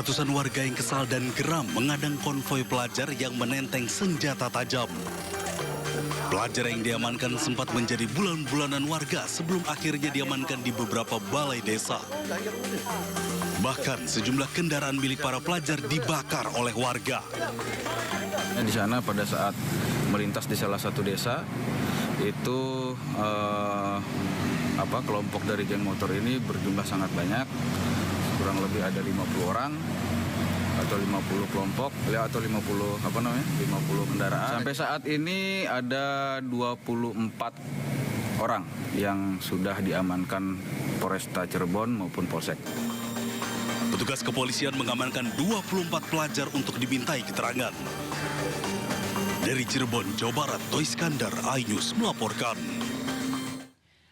Ratusan warga yang kesal dan geram mengadang konvoi pelajar yang menenteng senjata tajam. Pelajar yang diamankan sempat menjadi bulan-bulanan warga sebelum akhirnya diamankan di beberapa balai desa. Bahkan sejumlah kendaraan milik para pelajar dibakar oleh warga. Di sana pada saat melintas di salah satu desa, itu kelompok dari geng motor ini berjumlah sangat banyak. Kurang lebih ada 50 orang atau 50 kelompok atau 50 kendaraan. Sampai saat ini ada 24 orang yang sudah diamankan Polresta Cirebon maupun Polsek. Petugas kepolisian mengamankan 24 pelajar untuk dimintai keterangan. Dari Cirebon, Jawa Barat, Toy Iskandar, iNews melaporkan.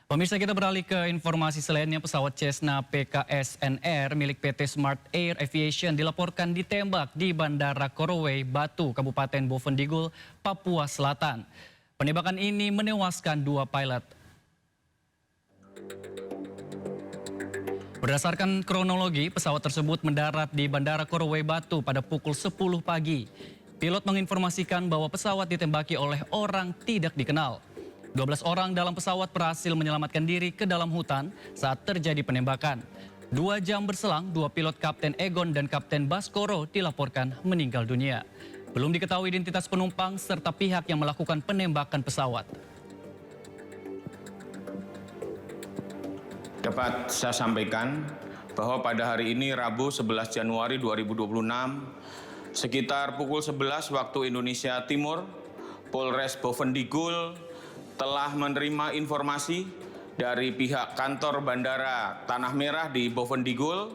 Pemirsa, kita beralih ke informasi selainnya. Pesawat Cessna PKSNR milik PT Smart Air Aviation dilaporkan ditembak di Bandara Korowai, Batu, Kabupaten Boven Digul, Papua Selatan. Penembakan ini menewaskan 2 pilot. Berdasarkan kronologi, pesawat tersebut mendarat di Bandara Korowai, Batu pada pukul 10 pagi. Pilot menginformasikan bahwa pesawat ditembaki oleh orang tidak dikenal. 12 orang dalam pesawat berhasil menyelamatkan diri ke dalam hutan saat terjadi penembakan. 2 jam berselang, 2 pilot Kapten Egon dan Kapten Baskoro dilaporkan meninggal dunia. Belum diketahui identitas penumpang serta pihak yang melakukan penembakan pesawat. Dapat saya sampaikan bahwa pada hari ini Rabu 11 Januari 2026 sekitar pukul 11 waktu Indonesia Timur, Polres Boven Digul telah menerima informasi dari pihak kantor Bandara Tanah Merah di Boven Digul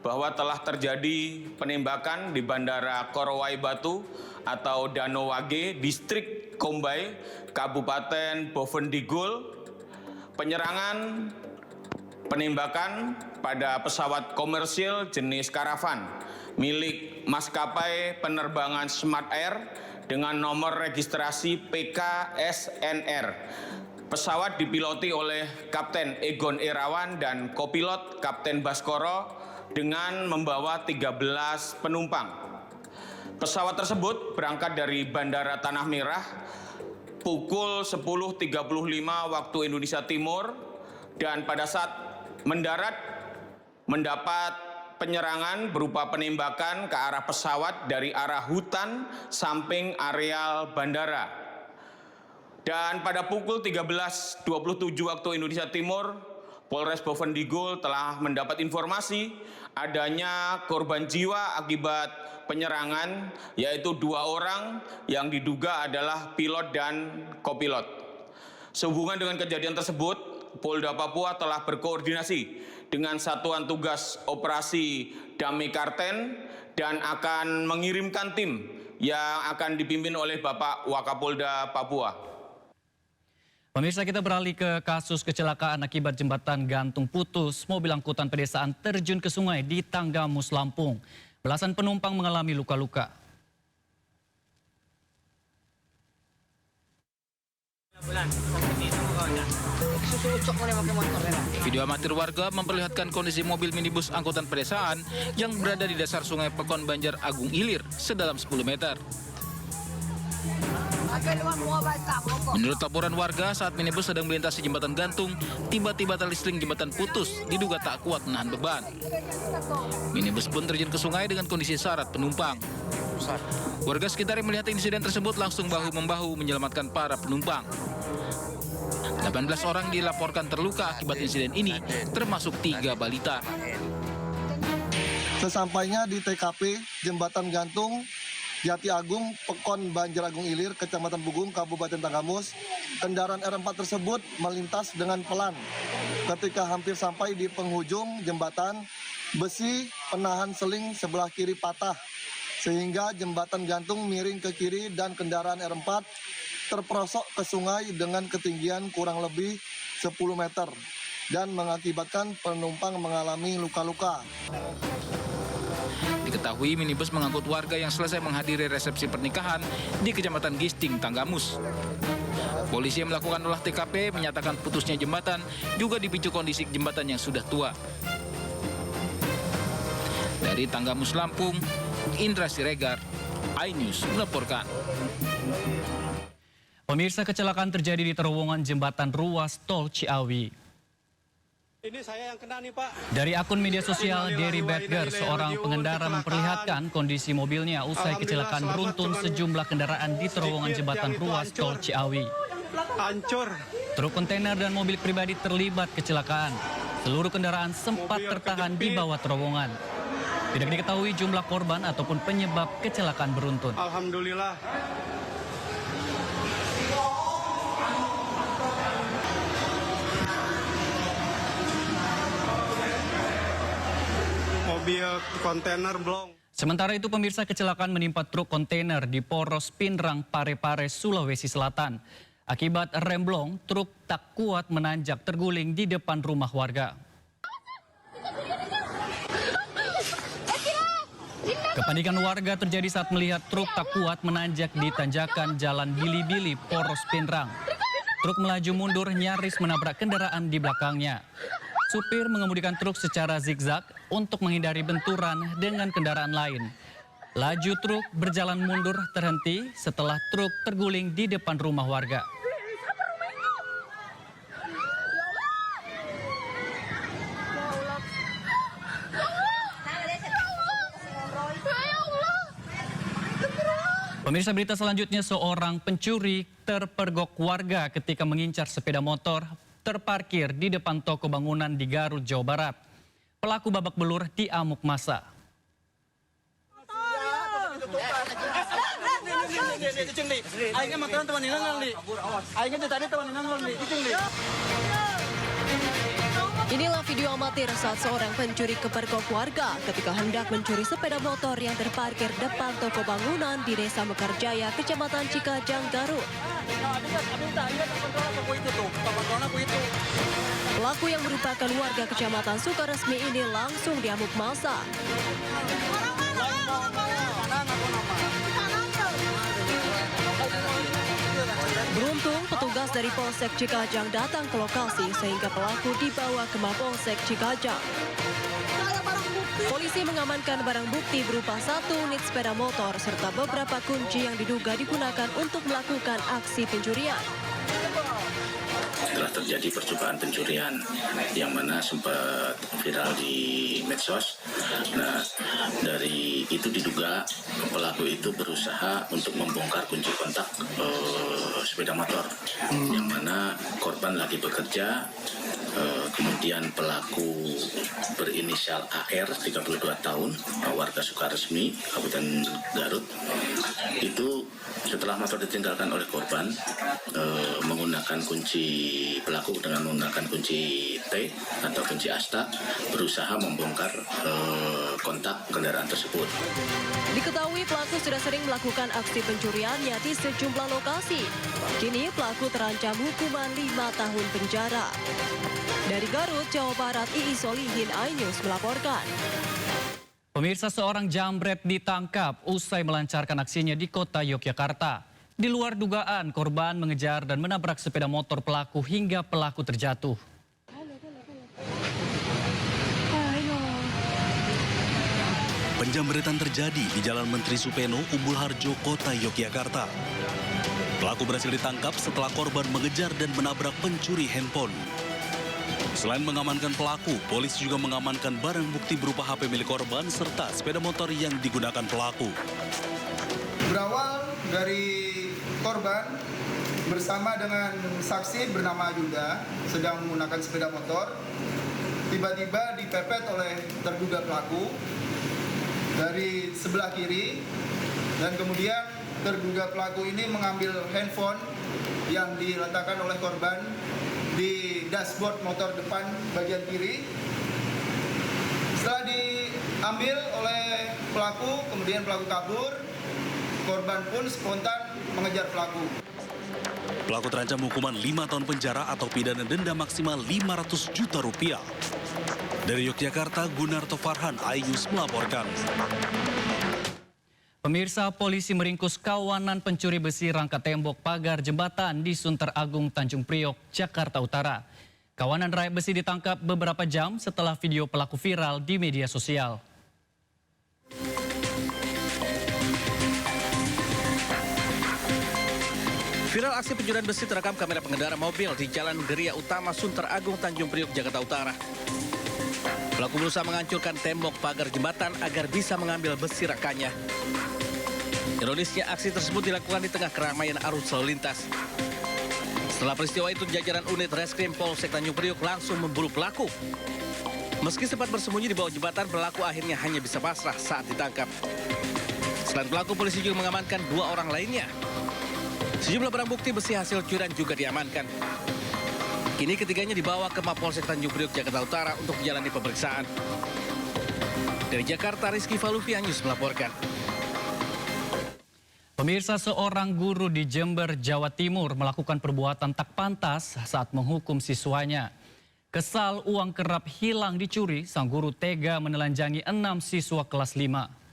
bahwa telah terjadi penembakan di Bandara Korowai Batu atau Danau Wage, Distrik Kombai, Kabupaten Boven Digul. Penembakan pada pesawat komersil jenis karavan milik maskapai penerbangan Smart Air dengan nomor registrasi PKSNR. Pesawat dipiloti oleh Kapten Egon Irawan dan kopilot Kapten Baskoro dengan membawa 13 penumpang. Pesawat tersebut berangkat dari Bandara Tanah Merah pukul 10.35 waktu Indonesia Timur dan pada saat mendarat mendapat penyerangan berupa penembakan ke arah pesawat dari arah hutan samping areal bandara. Dan pada pukul 13.27 waktu Indonesia Timur, Polres Boven Digul telah mendapat informasi adanya korban jiwa akibat penyerangan, yaitu 2 orang yang diduga adalah pilot dan kopilot. Sehubungan dengan kejadian tersebut, Polda Papua telah berkoordinasi dengan Satuan Tugas Operasi Damai Karten dan akan mengirimkan tim yang akan dipimpin oleh Bapak Wakapolda Papua. Pemirsa, kita beralih ke kasus kecelakaan akibat jembatan gantung putus. Mobil angkutan pedesaan terjun ke sungai di Tanggamus, Lampung. Belasan penumpang mengalami luka-luka. Video amatir warga memperlihatkan kondisi mobil minibus angkutan pedesaan yang berada di dasar sungai Pekon Banjar Agung Ilir sedalam 10 meter. Menurut laporan warga, saat minibus sedang melintasi jembatan gantung, tiba-tiba tali seling jembatan putus, diduga tak kuat menahan beban. Minibus pun terjun ke sungai dengan kondisi syarat penumpang. Warga sekitar yang melihat insiden tersebut langsung bahu-membahu menyelamatkan para penumpang. 18 orang dilaporkan terluka akibat insiden ini, termasuk 3 balita. Sesampainya di TKP Jembatan Gantung Jati Agung, Pekon Banjar Agung Ilir, Kecamatan Bugung, Kabupaten Tanggamus, kendaraan R4 tersebut melintas dengan pelan. Ketika hampir sampai di penghujung jembatan, besi penahan seling sebelah kiri patah, sehingga jembatan gantung miring ke kiri dan kendaraan R4 terperosok ke sungai dengan ketinggian kurang lebih 10 meter dan mengakibatkan penumpang mengalami luka-luka. Diketahui minibus mengangkut warga yang selesai menghadiri resepsi pernikahan di Kecamatan Gisting, Tanggamus. Polisi yang melakukan olah TKP menyatakan putusnya jembatan juga dipicu kondisi jembatan yang sudah tua. Dari Tanggamus Lampung, Indra Siregar, iNews melaporkan. Pemirsa, kecelakaan terjadi di terowongan jembatan ruas tol Ciawi. Ini saya yang kena nih, Pak. Dari akun media sosial Derry Badger, seorang pengendara memperlihatkan kondisi mobilnya usai kecelakaan beruntun sejumlah kendaraan di terowongan jembatan ruas tol Ciawi. Hancur. Truk kontainer dan mobil pribadi terlibat kecelakaan. Seluruh kendaraan sempat tertahan di bawah terowongan. Tidak diketahui jumlah korban ataupun penyebab kecelakaan beruntun. Alhamdulillah. Mobil kontainer blong. Sementara itu, pemirsa, kecelakaan menimpa truk kontainer di Poros Pinrang, Parepare, Sulawesi Selatan. Akibat remblong, truk tak kuat menanjak terguling di depan rumah warga. Kepanikan warga terjadi saat melihat truk tak kuat menanjak di tanjakan Jalan Bili-Bili, Poros Pinrang. Truk melaju mundur nyaris menabrak kendaraan di belakangnya. Supir mengemudikan truk secara zigzag untuk menghindari benturan dengan kendaraan lain. Laju truk berjalan mundur terhenti setelah truk terguling di depan rumah warga. Pemirsa, berita selanjutnya, seorang pencuri terpergok warga ketika mengincar sepeda motor terparkir di depan toko bangunan di Garut, Jawa Barat. Pelaku babak belur diamuk massa. Inilah video amatir saat seorang pencuri kepergok warga ketika hendak mencuri sepeda motor yang terparkir depan toko bangunan di Desa Mekarjaya, Kecamatan Cikajang, Garut. Pelaku yang merupakan warga Kecamatan Sukaresmi ini langsung diamuk massa. Beruntung petugas dari Polsek Cikajang datang ke lokasi sehingga pelaku dibawa ke Mapolsek Cikajang. Polisi mengamankan barang bukti berupa 1 unit sepeda motor serta beberapa kunci yang diduga digunakan untuk melakukan aksi pencurian. Telah terjadi percobaan pencurian yang mana sempat viral di medsos. Nah, dari itu diduga pelaku itu berusaha untuk membongkar kunci kontak sepeda motor, yang mana korban lagi bekerja. Kemudian pelaku berinisial AR, 32 tahun, warga Sukaresmi, Kabupaten Garut. Itu setelah motor ditinggalkan oleh korban, menggunakan pelaku dengan menggunakan kunci T atau kunci asta, berusaha membongkar kontak kendaraan tersebut. Diketahui pelaku sudah sering melakukan aksi pencuriannya di sejumlah lokasi. Kini pelaku terancam hukuman 5 tahun penjara. Dari Garut, Jawa Barat, Iis Solihin, iNews melaporkan. Pemirsa, seorang jambret ditangkap usai melancarkan aksinya di kota Yogyakarta. Di luar dugaan, korban mengejar dan menabrak sepeda motor pelaku hingga pelaku terjatuh. Penjambretan terjadi di Jalan Menteri Supeno, Umbul Harjo, Kota Yogyakarta. Pelaku berhasil ditangkap setelah korban mengejar dan menabrak pencuri handphone. Selain mengamankan pelaku, polisi juga mengamankan barang bukti berupa HP milik korban serta sepeda motor yang digunakan pelaku. Berawal dari korban bersama dengan saksi bernama Yuda sedang menggunakan sepeda motor, tiba-tiba dipepet oleh terduga pelaku dari sebelah kiri, dan kemudian terduga pelaku ini mengambil handphone yang diletakkan oleh korban di dashboard motor depan bagian kiri. Setelah diambil oleh pelaku, kemudian pelaku kabur, korban pun spontan mengejar pelaku. Pelaku terancam hukuman 5 tahun penjara atau pidana denda maksimal 500 juta rupiah. Dari Yogyakarta, Gunarto Farhan, iNews melaporkan. Pemirsa, polisi meringkus kawanan pencuri besi rangka tembok pagar jembatan di Sunter Agung, Tanjung Priok, Jakarta Utara. Kawanan raib besi ditangkap beberapa jam setelah video pelaku viral di media sosial. Viral aksi pencurian besi terekam kamera pengendara mobil di Jalan Geria Utama Sunter Agung Tanjung Priok, Jakarta Utara. Pelaku berusaha menghancurkan tembok pagar jembatan agar bisa mengambil besi rekannya. Ironisnya aksi tersebut dilakukan di tengah keramaian arus lalu lintas. Setelah peristiwa itu, jajaran unit Reskrim Polsek Tanjung Priok langsung memburu pelaku. Meski sempat bersembunyi di bawah jembatan, pelaku akhirnya hanya bisa pasrah saat ditangkap. Selain pelaku, polisi juga mengamankan 2 orang lainnya. Sejumlah barang bukti besi hasil curian juga diamankan. Kini ketiganya dibawa ke Mapolsek Tanjung Priok, Jakarta Utara untuk menjalani pemeriksaan. Dari Jakarta, Rizky Falupianus melaporkan. Pemirsa, seorang guru di Jember, Jawa Timur melakukan perbuatan tak pantas saat menghukum siswanya. Kesal uang kerap hilang dicuri, sang guru tega menelanjangi 6 siswa kelas 5.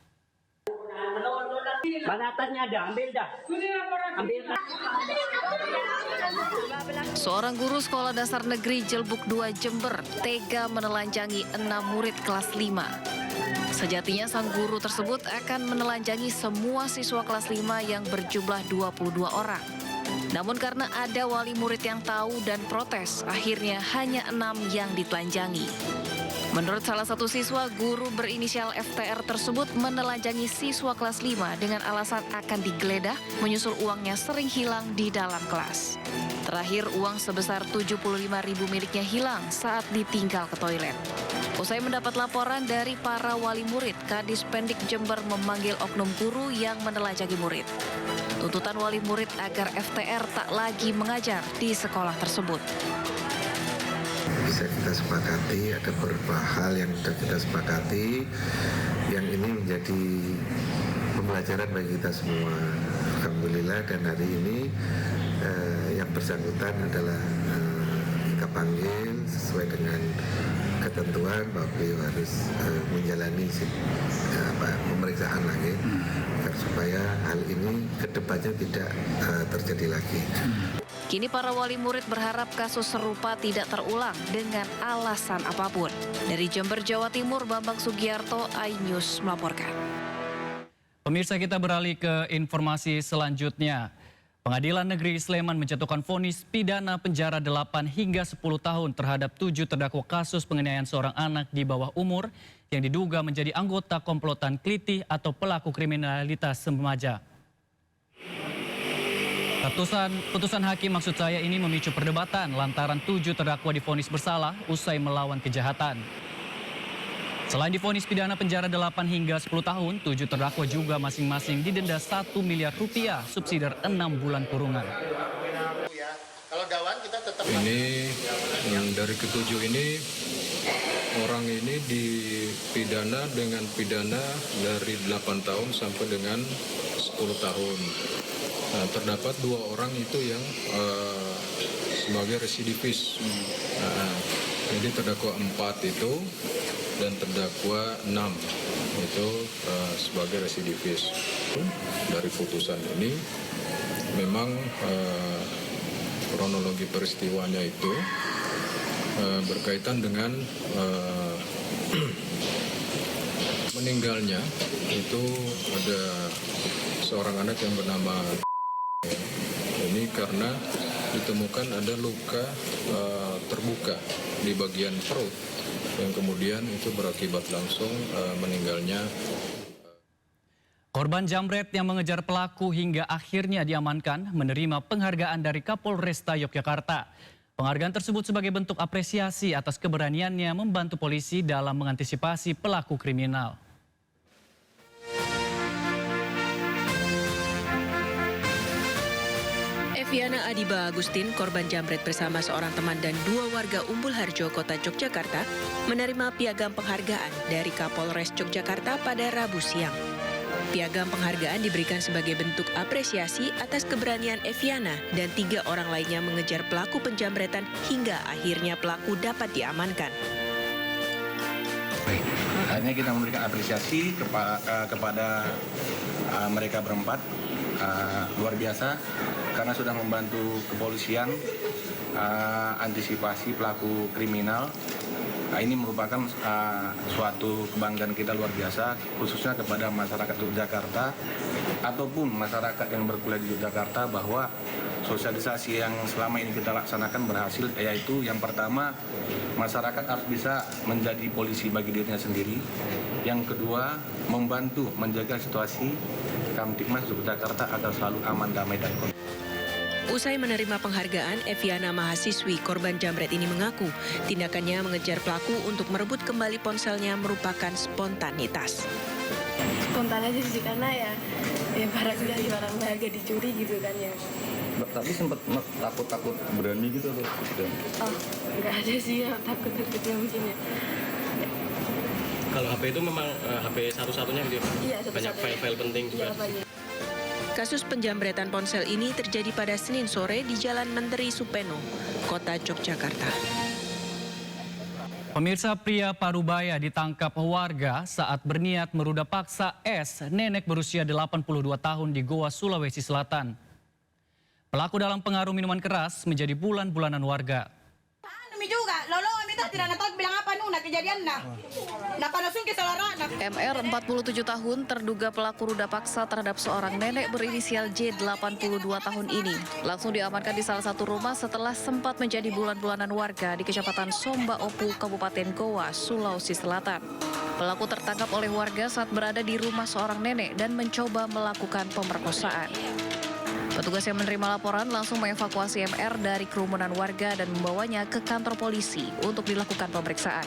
Seorang guru sekolah dasar negeri Jelbuk 2 Jember tega menelanjangi 6 murid kelas 5. Sejatinya sang guru tersebut akan menelanjangi semua siswa kelas 5 yang berjumlah 22 orang. Namun karena ada wali murid yang tahu dan protes, akhirnya hanya 6 yang ditelanjangi. Menurut salah satu siswa, guru berinisial FTR tersebut menelanjangi siswa kelas 5 dengan alasan akan digeledah, menyusul uangnya sering hilang di dalam kelas. Terakhir, uang sebesar 75.000 miliknya hilang saat ditinggal ke toilet. Usai mendapat laporan dari para wali murid, Kadis Pendik Jember memanggil oknum guru yang menelanjangi murid. Tuntutan wali murid agar FTR tak lagi mengajar di sekolah tersebut. Bisa kita sepakati, ada beberapa hal yang sudah kita sepakati, yang ini menjadi pembelajaran bagi kita semua. Alhamdulillah, dan hari ini yang bersangkutan adalah kita panggil sesuai dengan ketentuan bahwa beliau harus menjalani pemeriksaan lagi agar supaya hal ini kedepannya tidak terjadi lagi. Kini para wali murid berharap kasus serupa tidak terulang dengan alasan apapun. Dari Jember, Jawa Timur, Bambang Sugiarto, iNews melaporkan. Pemirsa, kita beralih ke informasi selanjutnya. Pengadilan Negeri Sleman menjatuhkan vonis pidana penjara 8 hingga 10 tahun terhadap 7 terdakwa kasus penganiayaan seorang anak di bawah umur yang diduga menjadi anggota komplotan Kliti atau pelaku kriminalitas remaja. Putusan hakim maksud saya ini memicu perdebatan lantaran 7 terdakwa divonis bersalah usai melawan kejahatan. Selain divonis pidana penjara 8 hingga 10 tahun, 7 terdakwa juga masing-masing didenda 1 miliar rupiah subsidi 6 bulan kurungan. Ini yang dari ketujuh ini, orang ini dipidana dengan pidana dari 8 tahun sampai dengan 10 tahun. Nah, terdapat 2 orang itu yang sebagai residivis. Nah, jadi terdakwa 4 itu dan terdakwa 6 itu sebagai residivis. Dari putusan ini memang kronologi peristiwanya itu berkaitan dengan meninggalnya itu ada seorang anak yang bernama ini karena ditemukan ada luka terbuka di bagian perut yang kemudian itu berakibat langsung meninggalnya. Korban jambret yang mengejar pelaku hingga akhirnya diamankan menerima penghargaan dari Kapolresta Yogyakarta. Penghargaan tersebut sebagai bentuk apresiasi atas keberaniannya membantu polisi dalam mengantisipasi pelaku kriminal. Eviana Adiba Agustin, korban jambret bersama seorang teman dan 2 warga Umbul Harjo, Kota Yogyakarta, menerima piagam penghargaan dari Kapolres Yogyakarta pada Rabu siang. Piagam penghargaan diberikan sebagai bentuk apresiasi atas keberanian Eviana dan 3 orang lainnya mengejar pelaku penjambretan hingga akhirnya pelaku dapat diamankan. Akhirnya kita memberikan apresiasi kepada mereka berempat. Luar biasa karena sudah membantu kepolisian antisipasi pelaku kriminal Ini merupakan suatu kebanggaan kita luar biasa, khususnya kepada masyarakat Yogyakarta ataupun masyarakat yang berkuliah di Yogyakarta, bahwa sosialisasi yang selama ini kita laksanakan berhasil, yaitu yang pertama, masyarakat harus bisa menjadi polisi bagi dirinya sendiri. Yang kedua, membantu menjaga situasi Kamtibmas Yogyakarta agar selalu aman, damai, dan kondusif. Usai menerima penghargaan, Eviana, mahasiswi korban jambret ini mengaku tindakannya mengejar pelaku untuk merebut kembali ponselnya merupakan spontanitas. Spontan aja sih, karena ya barang berharga dicuri gitu kan ya. Tapi sempat takut berani gitu atau tidak? Oh, nggak ada sih ya, takut-takutnya mungkin ya. Kalau HP itu memang HP satu-satunya gitu ya? Iya, banyak file-file penting juga. Iya, banyak. Kasus penjambretan ponsel ini terjadi pada Senin sore di Jalan Menteri Supeno, Kota Yogyakarta. Pemirsa, pria Parubaya ditangkap warga saat berniat meruda paksa S, nenek berusia 82 tahun di Goa, Sulawesi Selatan. Pelaku dalam pengaruh minuman keras menjadi bulan-bulanan warga. Kami juga, lolo kami itu tidak tahu bilang apa nuna kejadian nah. Langsung ke saudara. MR 47 tahun terduga pelaku ruda paksa terhadap seorang nenek berinisial J 82 tahun ini langsung diamankan di salah satu rumah setelah sempat menjadi bulan-bulanan warga di Kecamatan Somba Opu, Kabupaten Goa, Sulawesi Selatan. Pelaku tertangkap oleh warga saat berada di rumah seorang nenek dan mencoba melakukan pemerkosaan. Petugas yang menerima laporan langsung mengevakuasi MR dari kerumunan warga dan membawanya ke kantor polisi untuk dilakukan pemeriksaan.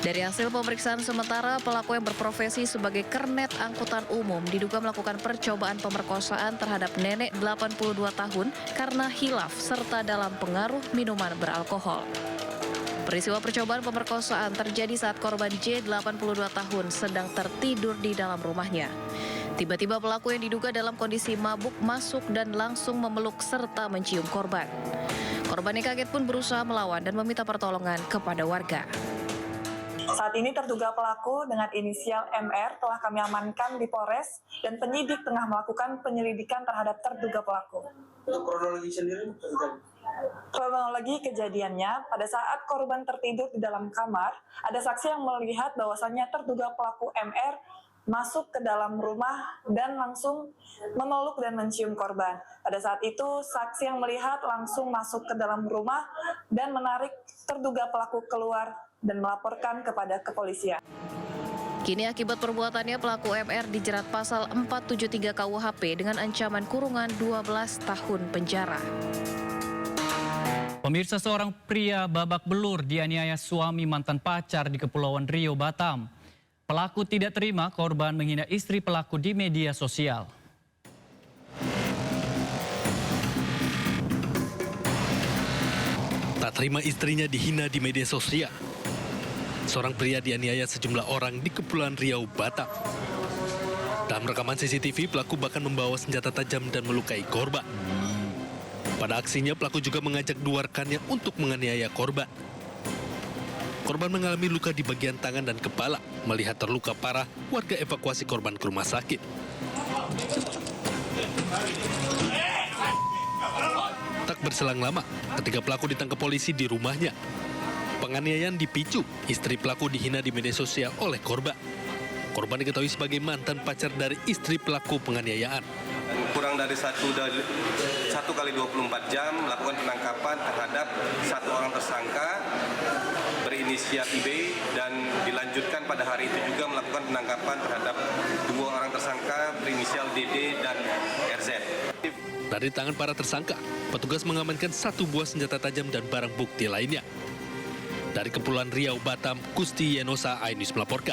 Dari hasil pemeriksaan sementara, pelaku yang berprofesi sebagai kernet angkutan umum diduga melakukan percobaan pemerkosaan terhadap nenek 82 tahun karena hilaf serta dalam pengaruh minuman beralkohol. Peristiwa percobaan pemerkosaan terjadi saat korban J 82 tahun sedang tertidur di dalam rumahnya. Tiba-tiba pelaku yang diduga dalam kondisi mabuk masuk dan langsung memeluk serta mencium korban. Korban yang kaget pun berusaha melawan dan meminta pertolongan kepada warga. Saat ini terduga pelaku dengan inisial MR telah kami amankan di Polres dan penyidik tengah melakukan penyelidikan terhadap terduga pelaku. Kronologi sendiri? Kronologi kejadiannya, pada saat korban tertidur di dalam kamar, ada saksi yang melihat bahwasannya terduga pelaku MR masuk ke dalam rumah dan langsung memeluk dan mencium korban. Pada saat itu, saksi yang melihat langsung masuk ke dalam rumah dan menarik terduga pelaku keluar dan melaporkan kepada kepolisian. Kini akibat perbuatannya pelaku MR dijerat pasal 473 KUHP dengan ancaman kurungan 12 tahun penjara. Pemirsa, seorang pria babak belur dianiaya suami mantan pacar di Kepulauan Riau, Batam. Pelaku tidak terima korban menghina istri pelaku di media sosial. Tak terima istrinya dihina di media sosial. Seorang pria dianiaya sejumlah orang di Kepulauan Riau, Batam. Dalam rekaman CCTV, pelaku bahkan membawa senjata tajam dan melukai korban. Pada aksinya, pelaku juga mengajak dua rekannya untuk menganiaya korban. Korban mengalami luka di bagian tangan dan kepala. Melihat terluka parah, warga evakuasi korban ke rumah sakit. Tak berselang lama, ketika pelaku ditangkap polisi di rumahnya. Penganiayaan dipicu, istri pelaku dihina di media sosial oleh korban. Korban diketahui sebagai mantan pacar dari istri pelaku penganiayaan. Kurang dari 1 kali 24 jam melakukan penangkapan terhadap satu orang tersangka berinisial IB dan dilanjutkan pada hari itu juga melakukan penangkapan terhadap 2 orang tersangka berinisial DD dan RZ. Dari tangan para tersangka, petugas mengamankan 1 buah senjata tajam dan barang bukti lainnya. Dari Kepulauan Riau, Batam, Kusti Yenosa, iNews melaporkan.